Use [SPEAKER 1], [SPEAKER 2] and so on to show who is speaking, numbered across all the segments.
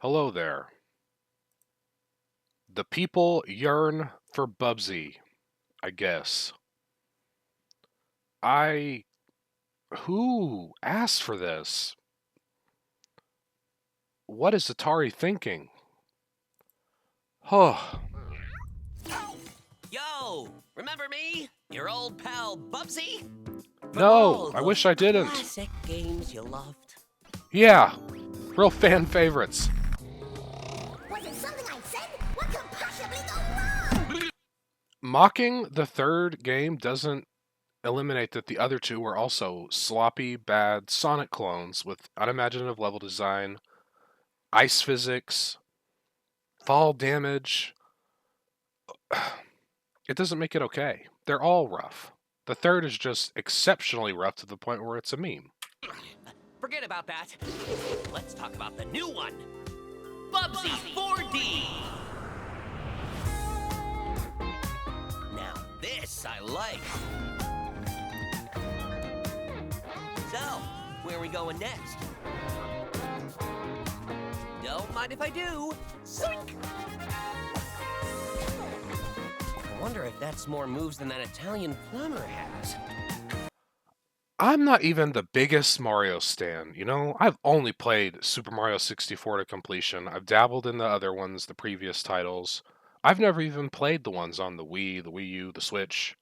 [SPEAKER 1] Hello there. The people yearn for Bubsy, I guess. I. Who asked for this? What is Atari thinking? Oh,
[SPEAKER 2] Yo, remember me? Your old pal Bubsy? From
[SPEAKER 1] no,
[SPEAKER 2] all
[SPEAKER 1] I
[SPEAKER 2] those
[SPEAKER 1] wish I didn't.
[SPEAKER 2] classic games you loved.
[SPEAKER 1] Yeah, real fan favorites.
[SPEAKER 3] Was it something I said? What could possibly go wrong?
[SPEAKER 1] Mocking the third game doesn't eliminate that the other two were also sloppy, bad Sonic clones with unimaginative level design, ice physics, fall damage. It doesn't make it okay. They're all rough. The third is just exceptionally rough to the point where it's a meme.
[SPEAKER 2] Forget about that. Let's talk about the new one. Bubsy 4D. Now this I like. So, where are we going next? Don't mind if I do. Zoink! I wonder if that's more moves than that Italian plumber has.
[SPEAKER 1] I'm not even the biggest Mario stan, you know? I've only played Super Mario 64 to completion. I've dabbled in the other ones, the previous titles. I've never even played the ones on the Wii, the Wii U, the Switch.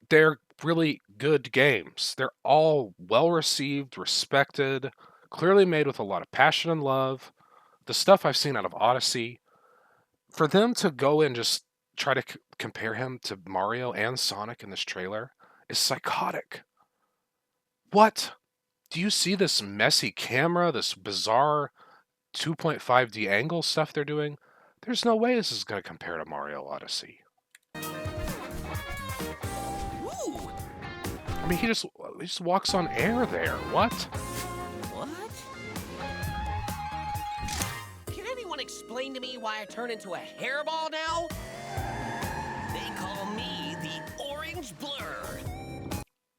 [SPEAKER 1] They're really good games. They're all well received, respected, clearly made with a lot of passion and love. The stuff I've seen out of Odyssey, for them to go and just try to compare him to Mario and Sonic in this trailer is psychotic. What? Do you see this messy camera, this bizarre 2.5D angle stuff they're doing? There's no way this is going to compare to Mario Odyssey.
[SPEAKER 2] Ooh!
[SPEAKER 1] I mean, he just walks on air there. What?
[SPEAKER 2] What? Can anyone explain to me why I turn into a hairball now? They call me the Orange Blur.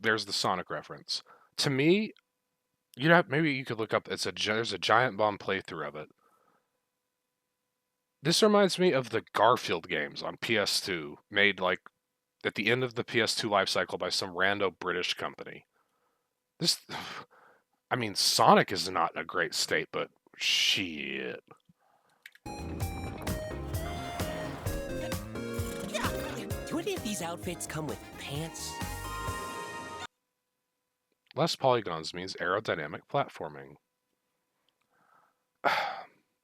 [SPEAKER 1] There's the Sonic reference. To me, maybe you could look up. There's a Giant Bomb playthrough of it. This reminds me of the Garfield games on PS2, made like at the end of the PS2 life cycle by some rando British company. This, I mean, Sonic is not in a great state, but shit.
[SPEAKER 2] Yeah. Do any of these outfits come with pants?
[SPEAKER 1] Less polygons means aerodynamic platforming.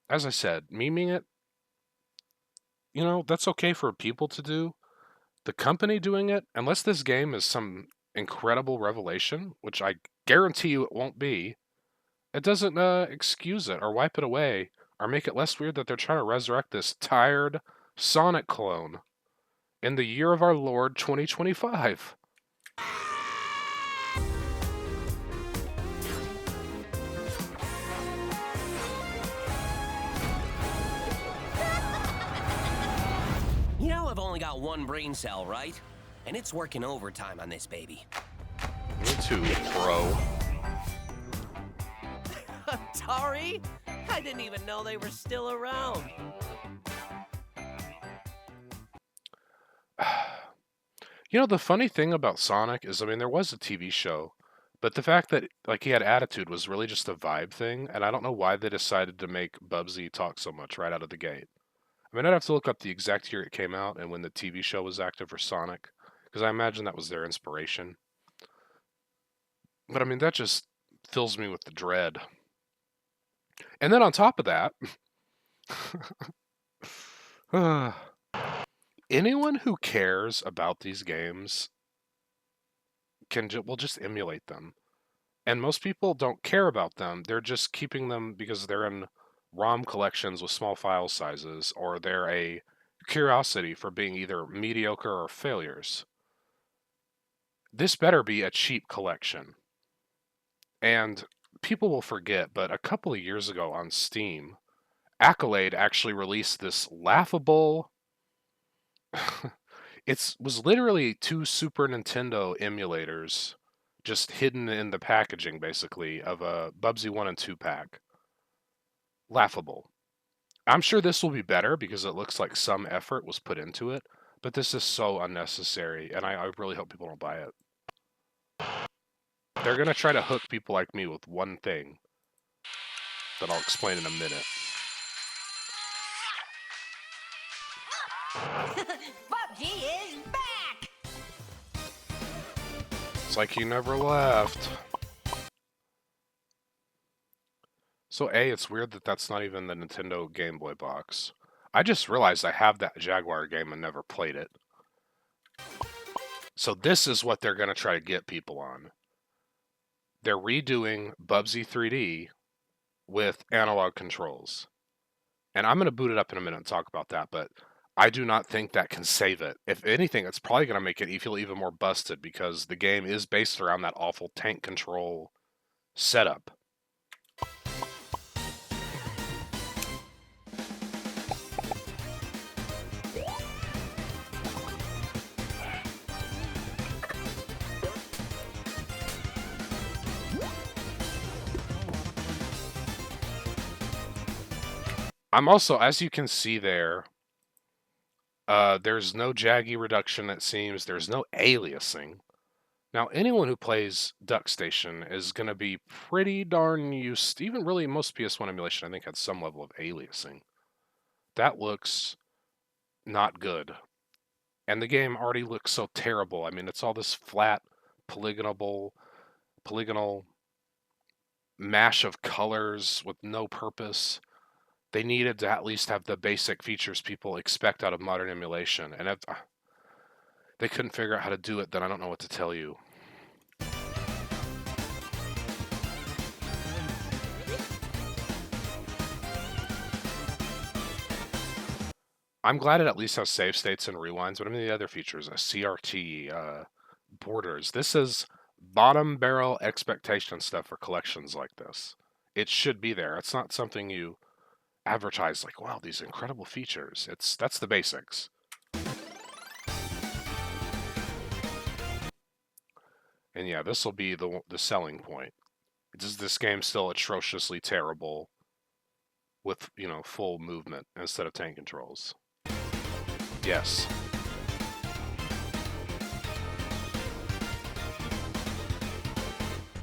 [SPEAKER 1] As I said, memeing it, that's okay for people to do. The company doing it, unless this game is some incredible revelation, which I guarantee you it won't be, it doesn't excuse it or wipe it away or make it less weird that they're trying to resurrect this tired Sonic clone in the year of our Lord 2025.
[SPEAKER 2] You know I've only got one brain cell, right? And it's working overtime on this baby.
[SPEAKER 1] Me too, bro.
[SPEAKER 2] Atari? I didn't even know they were still around.
[SPEAKER 1] The funny thing about Sonic is, I mean, there was a TV show, but the fact that like he had attitude was really just a vibe thing, and I don't know why they decided to make Bubsy talk so much right out of the gate. I mean, I'd have to look up the exact year it came out and when the TV show was active for Sonic, because I imagine that was their inspiration. But I mean, that just fills me with the dread. And then on top of that, anyone who cares about these games will just emulate them. And most people don't care about them. They're just keeping them because they're in ROM collections with small file sizes, or they're a curiosity for being either mediocre or failures. This better be a cheap collection. And people will forget, but a couple of years ago on Steam, Accolade actually released this laughable. It was literally two Super Nintendo emulators just hidden in the packaging, basically, of a Bubsy 1 and 2 pack. laughable. I'm sure this will be better because it looks like some effort was put into it, but this is so unnecessary, and I really hope people don't buy it. They're going to try to hook people like me with one thing that I'll explain in a minute.
[SPEAKER 3] Bubsy is back!
[SPEAKER 1] It's like he never left. So A, it's weird that that's not even the Nintendo Game Boy box. I just realized I have that Jaguar game and never played it. So this is what they're going to try to get people on. They're redoing Bubsy 3D with analog controls. And I'm going to boot it up in a minute and talk about that, but I do not think that can save it. If anything, it's probably going to make it feel even more busted because the game is based around that awful tank control setup. I'm also, as you can see there's no jaggy reduction, it seems. There's no aliasing. Now, anyone who plays Duck Station is going to be pretty darn used. Even really, most PS1 emulation, I think, had some level of aliasing. That looks not good. And the game already looks so terrible. I mean, it's all this flat, polygonal mash of colors with no purpose. They needed to at least have the basic features people expect out of modern emulation. And if they couldn't figure out how to do it, then I don't know what to tell you. I'm glad it at least has save states and rewinds, but I mean the other features, a CRT, borders. This is bottom barrel expectation stuff for collections like this. It should be there. It's not something you advertise like, wow, these incredible features. That's the basics. And yeah, this will be the selling point. Is this game still atrociously terrible with, full movement instead of tank controls? Yes.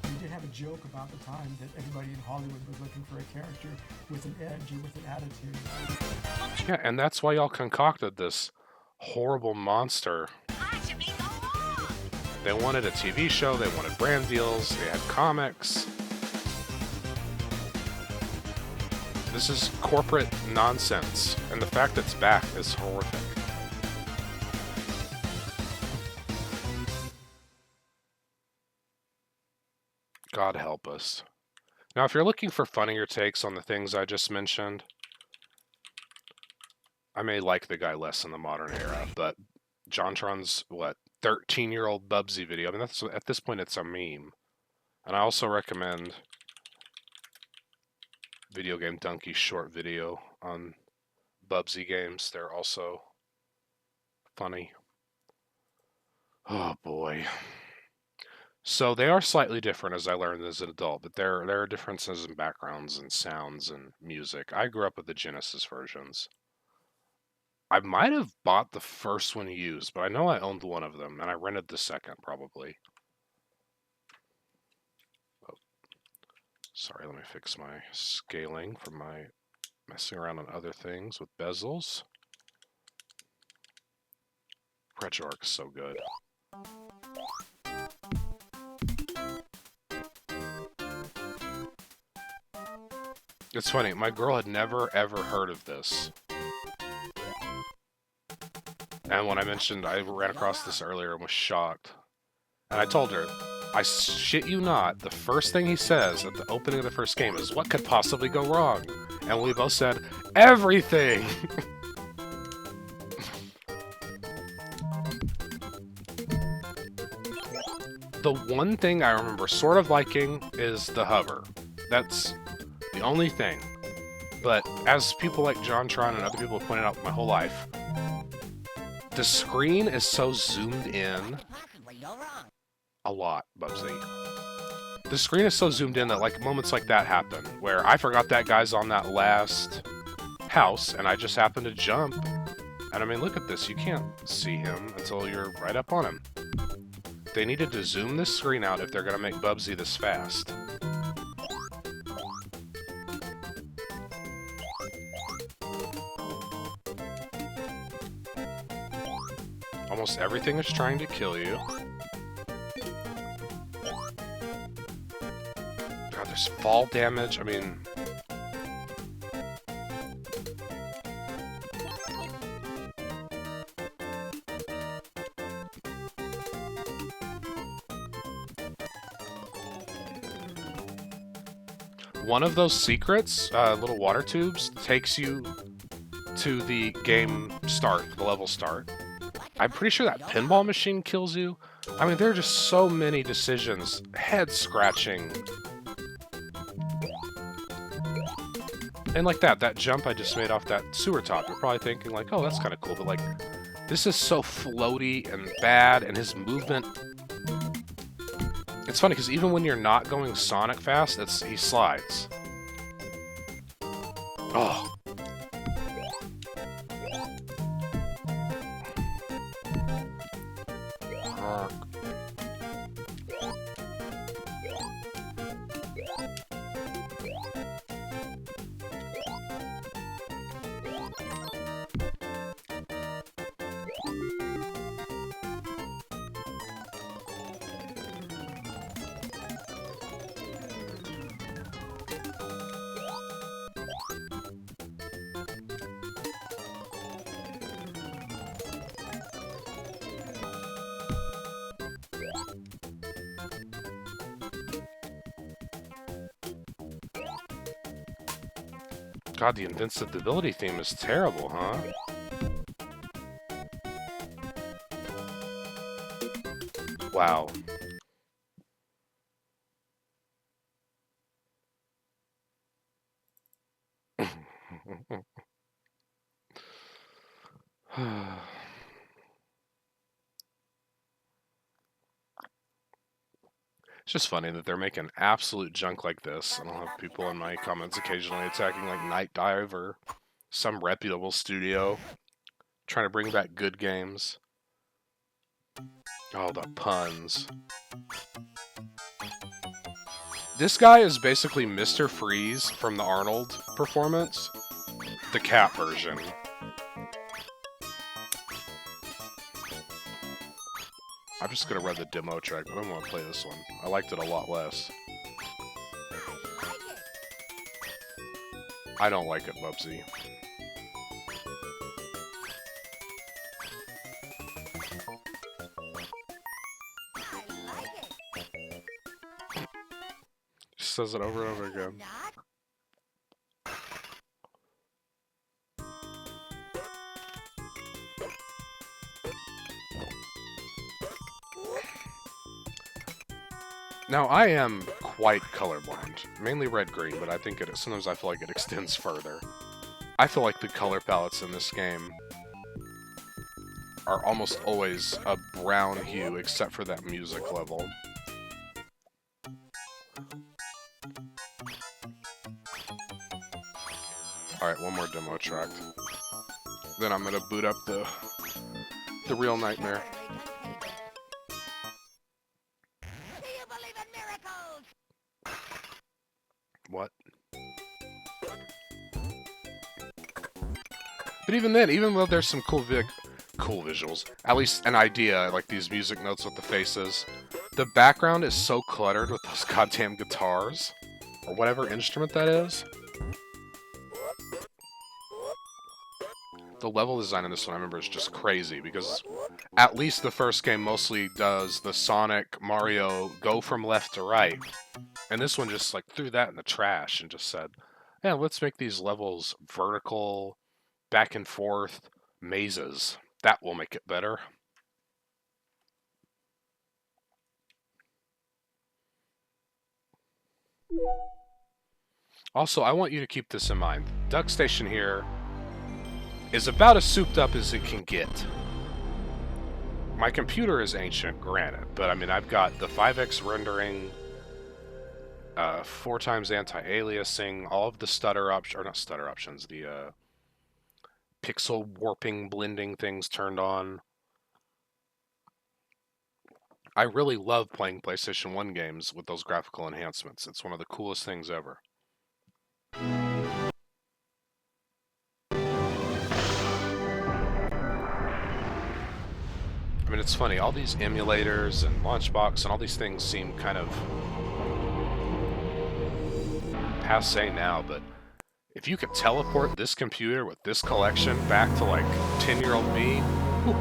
[SPEAKER 4] We did have a joke about the time that everybody in Hollywood was looking for a character with an edge or with an attitude.
[SPEAKER 1] Yeah, and that's why y'all concocted this horrible monster. They wanted a TV show, they wanted brand deals, they had comics. This is corporate nonsense, and the fact that it's back is horrific. God help us. Now, if you're looking for funnier takes on the things I just mentioned, I may like the guy less in the modern era, but JonTron's, 13-year-old Bubsy video, I mean, that's, at this point, it's a meme. And I also recommend Video Game Donkey's short video on Bubsy games. They're also funny. Oh, boy. So they are slightly different as I learned as an adult, but there are differences in backgrounds and sounds and music. I grew up with the Genesis versions. I might have bought the first one used, but I know I owned one of them, and I rented the second, probably. Oh, sorry, let me fix my scaling from my messing around on other things with bezels. Prejork's so good. It's funny, my girl had never ever heard of this. And when I mentioned I ran across this earlier and was shocked. And I told her, I shit you not, the first thing he says at the opening of the first game is, what could possibly go wrong? And we both said, everything! The one thing I remember sort of liking is the hover. That's the only thing. But as people like JonTron and other people have pointed out my whole life, the screen is so zoomed in. A lot, Bubsy. The screen is so zoomed in that like moments like that happen, where I forgot that guy's on that last house, and I just happened to jump. And I mean, look at this. You can't see him until you're right up on him. They needed to zoom this screen out if they're going to make Bubsy this fast. Almost everything is trying to kill you. God, there's fall damage. I mean... One of those secrets, little water tubes, takes you to the game start, the level start. I'm pretty sure that pinball machine kills you. I mean, there are just so many decisions. Head-scratching. And like that jump I just made off that sewer top, you're probably thinking like, oh, that's kind of cool, but like, this is so floaty and bad, and his movement... It's funny, because even when you're not going Sonic fast, he slides. Oh. God, the invincibility theme is terrible, huh? Wow. It's just funny that they're making absolute junk like this, and I'll have people in my comments occasionally attacking like Night Dive or some reputable studio trying to bring back good games. Oh, the puns. This guy is basically Mr. Freeze from the Arnold performance, the cat version. I'm just gonna run the demo track, but I don't want to play this one. I liked it a lot less. I don't like it, Bubsy. Just says it over and over again. Now, I am quite colorblind, mainly red-green, but I think sometimes I feel like it extends further. I feel like the color palettes in this game are almost always a brown hue, except for that music level. Alright, one more demo track. Then I'm gonna boot up the real nightmare. What? But even then, even though there's some cool visuals, at least an idea, like these music notes with the faces, the background is so cluttered with those goddamn guitars, or whatever instrument that is. The level design in this one, I remember, is just crazy, because at least the first game mostly does the Sonic, Mario go from left to right. And this one just like threw that in the trash and just said, yeah, let's make these levels vertical, back and forth mazes. That will make it better. Also, I want you to keep this in mind. Duck Station here is about as souped up as it can get. My computer is ancient, granted, but I mean, I've got the 5x rendering, 4 times anti-aliasing, all of the stutter options, or not stutter options, the pixel warping blending things turned on. I really love playing PlayStation 1 games with those graphical enhancements. It's one of the coolest things ever. I mean, it's funny, all these emulators and Launchbox and all these things seem kind of passe now, but if you could teleport this computer with this collection back to like 10-year-old me, whew,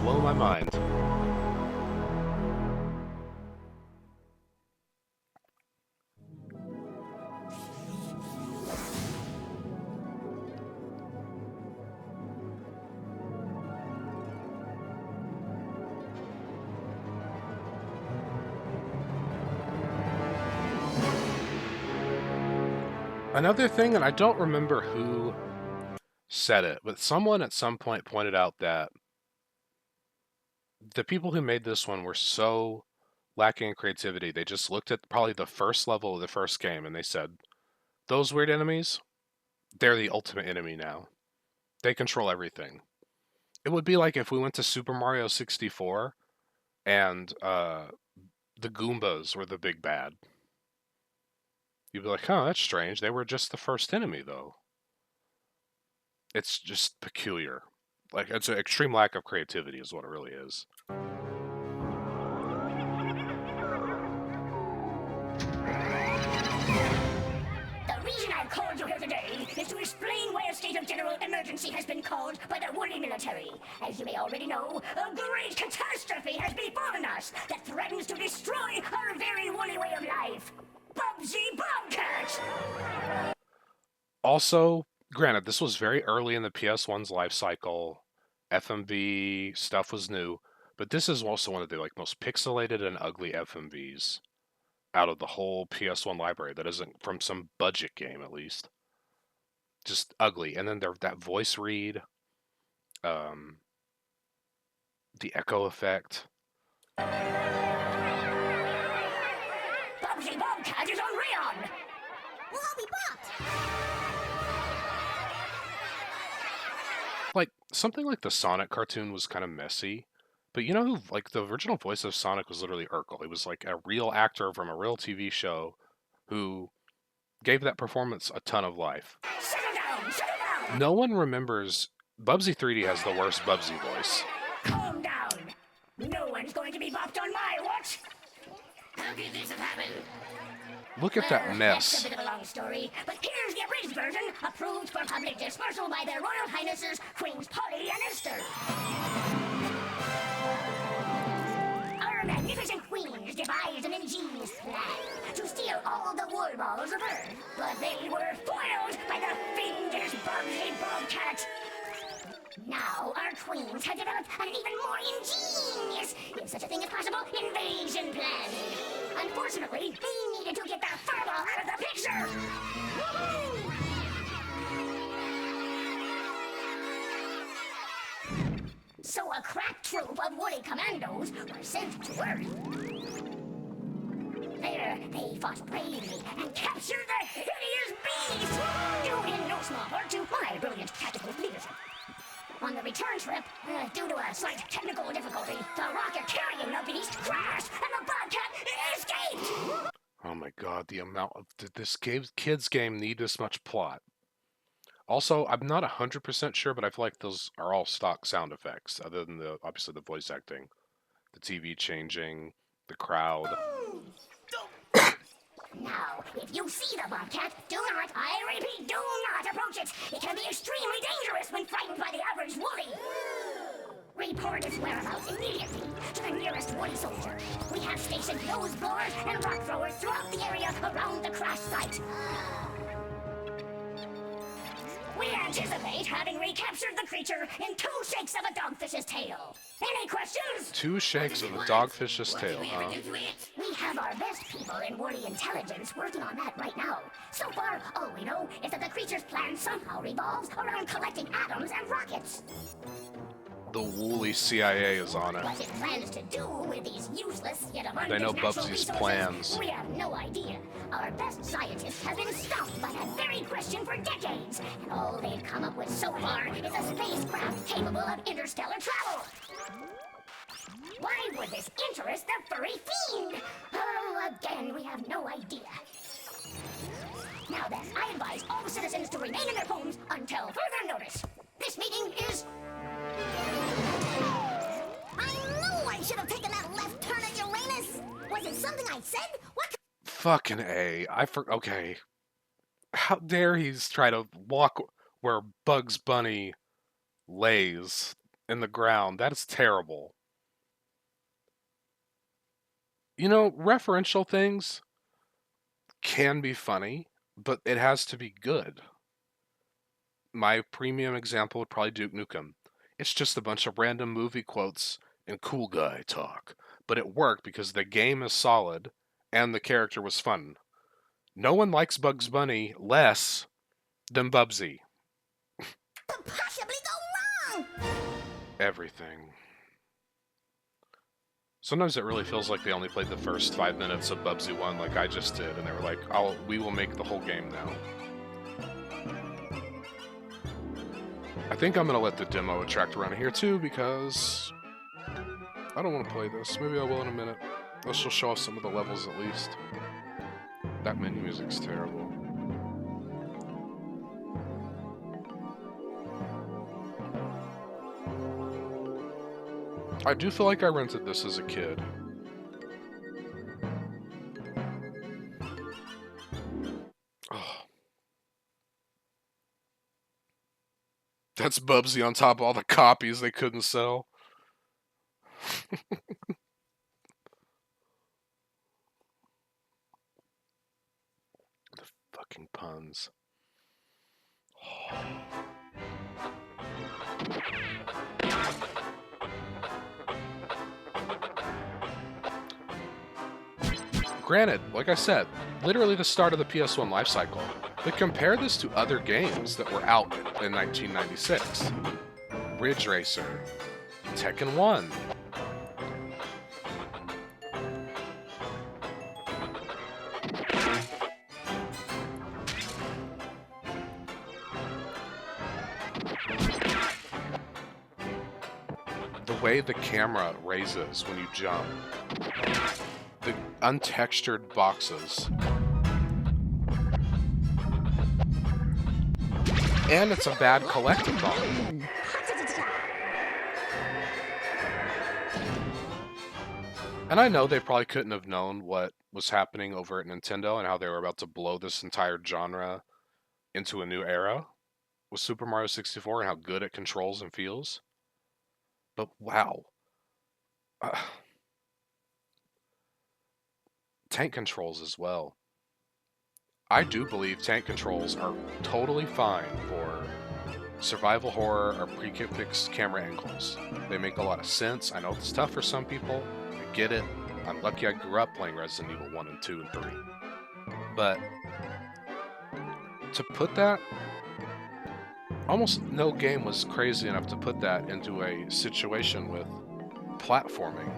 [SPEAKER 1] blow my mind. Another thing, and I don't remember who said it, but someone at some point pointed out that the people who made this one were so lacking in creativity, they just looked at probably the first level of the first game and they said, those weird enemies, they're the ultimate enemy now. They control everything. It would be like if we went to Super Mario 64 and the Goombas were the big bad. You'd be like, oh, that's strange. They were just the first enemy, though. It's just peculiar. Like, it's an extreme lack of creativity is what it really is.
[SPEAKER 3] The reason I've called you here today is to explain why a state of general emergency has been called by the Woolly military. As you may already know, a great catastrophe has befallen us that threatens to destroy our very woolly way of life. Bubsy Bobcat!
[SPEAKER 1] Also, granted, this was very early in the PS1's life cycle. FMV stuff was new, but this is also one of the like most pixelated and ugly FMVs out of the whole PS1 library that isn't from some budget game, at least. Just ugly. And then there that voice read, um, the echo effect.
[SPEAKER 3] Bubsy Bobcat is on Rayon! Well, I'll be bought!
[SPEAKER 1] Like something like the Sonic cartoon was kind of messy, but you know who like the original voice of Sonic was literally Urkel. He was like a real actor from a real TV show who gave that performance a ton of life.
[SPEAKER 3] Settle down! Settle down!
[SPEAKER 1] No one remembers Bubsy 3D has the worst Bubsy voice.
[SPEAKER 3] Calm down! No one's going to be bopped on my watch!
[SPEAKER 2] How could this have happened?
[SPEAKER 1] Look at that
[SPEAKER 3] That's
[SPEAKER 1] mess.
[SPEAKER 3] a bit of a long story, but here's the abridged version, approved for public dispersal by their Royal Highnesses Queens Polly and Esther. Our magnificent queens devised an ingenious plan to steal all the wool balls of Earth, but they were foiled by the fiendish Bubsy Bobcat. Now our queens have developed an even more ingenious, if such a thing is possible, invasion plan. Unfortunately, they needed to get the furball out of the picture. So a crack troop of woolly commandos were sent to Earth. There, they fought bravely and captured the hideous beast, due in no small part to my brilliant tactical leadership. On the return trip, due to a slight technical difficulty, the rocket carrying the beast crashed and the Bobcat escaped!
[SPEAKER 1] Oh my god, the amount of did this kids game need this much plot? Also, I'm not 100% sure, but I feel like those are all stock sound effects, other than the obviously the voice acting, the TV changing, the crowd.
[SPEAKER 3] Now, if you see the Bobcat, do not, I repeat, do not approach it. It can be extremely dangerous when frightened by the average woolly. Report its whereabouts immediately to the nearest woolly soldier. We have stationed nose blowers and rock throwers throughout the area around the crash site. We anticipate having recaptured the creature in 2 shakes of a dogfish's tail. Any questions?
[SPEAKER 1] 2 shakes of a dogfish's tail, huh?
[SPEAKER 3] We have our best people in woolly intelligence working on that right now. So far, all we know is that the creature's plan somehow revolves around collecting atoms and rockets.
[SPEAKER 1] The woolly CIA is on it.
[SPEAKER 3] What it plans to do with these useless yet
[SPEAKER 1] They know
[SPEAKER 3] abundant natural
[SPEAKER 1] Bubsy's
[SPEAKER 3] resources,
[SPEAKER 1] plans.
[SPEAKER 3] we have no idea. Our best scientists have been stumped by that very question for decades, and all they've come up with so far is a spacecraft capable of interstellar travel. Why would this interest the furry fiend? Oh, again, we have no idea. Now then, I advise all citizens to remain in their homes until further notice. This meeting is...
[SPEAKER 5] I knew I should have taken that left turn at Uranus. Was it something I said? What?
[SPEAKER 1] Fucking A. Okay. How dare he's try to walk where Bugs Bunny lays in the ground. That is terrible. You know, referential things can be funny, but it has to be good. My premium example would probably Duke Nukem. It's just a bunch of random movie quotes and cool guy talk. But it worked because the game is solid and the character was fun. No one likes Bugs Bunny less than Bubsy.
[SPEAKER 5] Could possibly go wrong?
[SPEAKER 1] Everything. Sometimes it really feels like they only played the first 5 minutes of Bubsy 1 like I just did, and they were like, we will make the whole game now. I think I'm going to let the demo attract around here too, because I don't want to play this. Maybe I will in a minute. This will show us some of the levels at least. That menu music's terrible. I do feel like I rented this as a kid. Oh. That's Bubsy on top of all the copies they couldn't sell. The fucking puns. Granted, like I said, literally the start of the PS1 lifecycle, but compare this to other games that were out in 1996. Ridge Racer, Tekken 1. The way the camera raises when you jump. The untextured boxes. And it's a bad collectathon. And I know they probably couldn't have known what was happening over at Nintendo and how they were about to blow this entire genre into a new era with Super Mario 64 and how good it controls and feels. But wow. Tank controls as well. I do believe tank controls are totally fine for survival horror or pre-fixed camera angles. They make a lot of sense. I know it's tough for some people. I get it. I'm lucky I grew up playing Resident Evil 1 and 2 and 3. But to put that, almost no game was crazy enough to put that into a situation with platforming.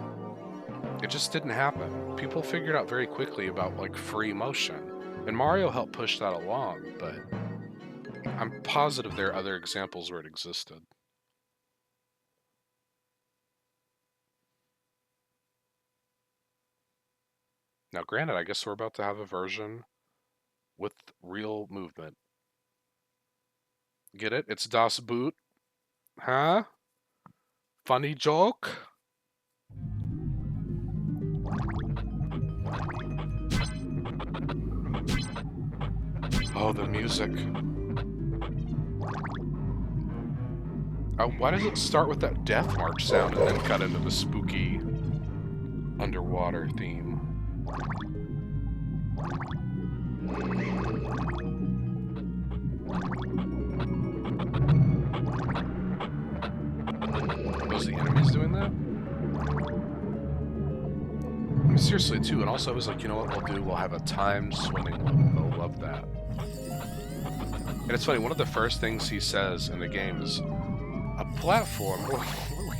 [SPEAKER 1] It just didn't happen. People figured out very quickly about like free motion. And Mario helped push that along, but I'm positive there are other examples where it existed. Now, granted, I guess we're about to have a version with real movement. Get it? It's Das Boot. Huh? Funny joke? Oh, the music. Why does it start with that Death March sound and then cut into the spooky underwater theme? Was the enemies doing that? I mean, seriously, too. And also, I was like, you know what we'll do? We'll have a timed swimming level. They'll love that. And it's funny, one of the first things he says in the game is, a platform? What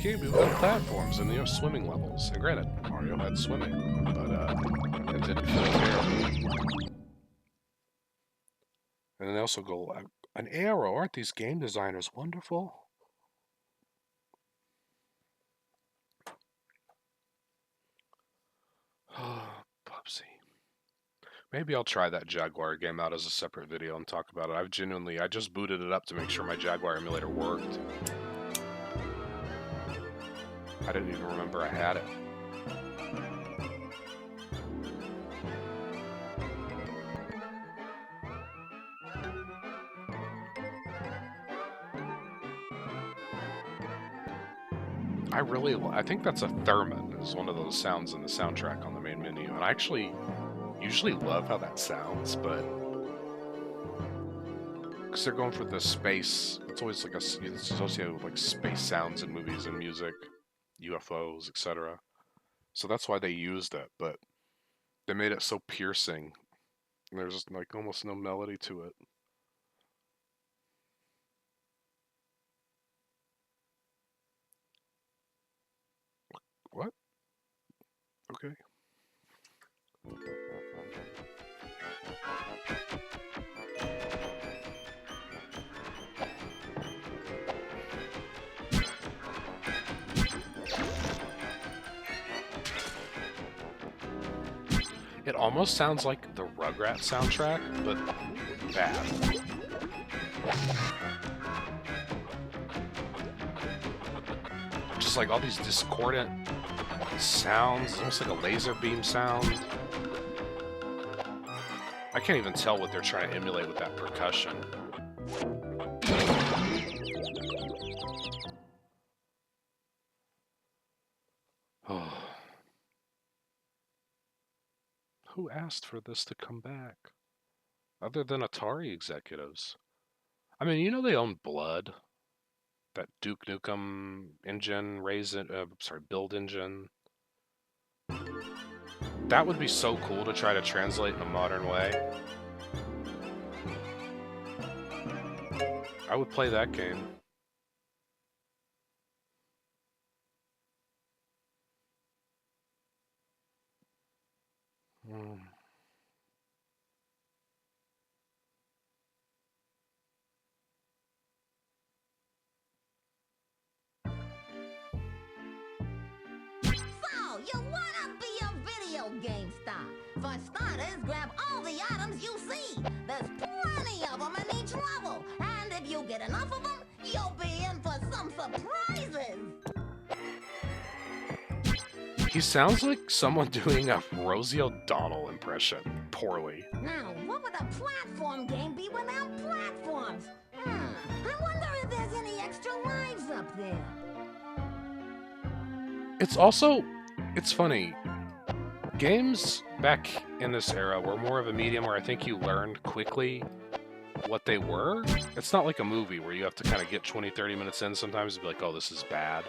[SPEAKER 1] GameCube, you had platforms and swimming levels. And granted, Mario had swimming, but it didn't feel terrible. And then they also go, an arrow. Aren't these game designers wonderful? Bubsy. Maybe I'll try that Jaguar game out as a separate video and talk about it. I just booted it up to make sure my Jaguar emulator worked. I didn't even remember I had it. I think that's a theremin, is one of those sounds in the soundtrack on the main menu, and I actually usually love how that sounds, but because they're going for the space, it's always like it's associated with like space sounds in movies and music, UFOs, etc. So that's why they used it, but they made it so piercing. There's like almost no melody to it. What? Okay. It almost sounds like the Rugrats soundtrack, but bad. Just like all these discordant sounds, almost like a laser beam sound. I can't even tell what they're trying to emulate with that percussion. Oh. Who asked for this to come back? Other than Atari executives. I mean, they own Blood. That Duke Nukem engine, build engine. That would be so cool to try to translate in a modern way. I would play that game. Hmm.
[SPEAKER 5] So, you wanna be a video game star? For starters, grab all the items you see. There's plenty of them in each level. And if you get enough of them, you'll be in for some surprises.
[SPEAKER 1] He sounds like someone doing a Rosie O'Donnell impression. Poorly.
[SPEAKER 5] Now, what would a platform game be without platforms? I wonder if there's any extra lives up there.
[SPEAKER 1] It's funny. Games back in this era were more of a medium where I think you learned quickly what they were. It's not like a movie where you have to kind of get 20, 30 minutes in sometimes and be like, oh, this is bad.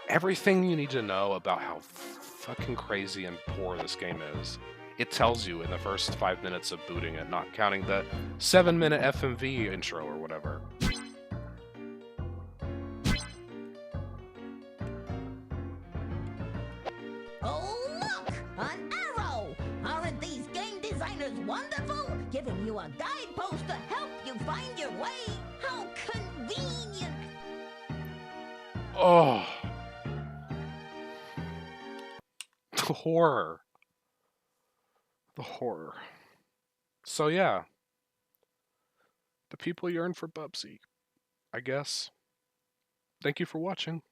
[SPEAKER 1] Everything you need to know about how fucking crazy and poor this game is, it tells you in the first 5 minutes of booting it, not counting the 7-minute FMV intro or whatever.
[SPEAKER 5] Oh, look! An arrow! Aren't these game designers wonderful? Giving you a guidepost to help you find your way. How convenient!
[SPEAKER 1] Oh. The horror. The horror. So yeah. The people yearn for Bubsy, I guess. Thank you for watching.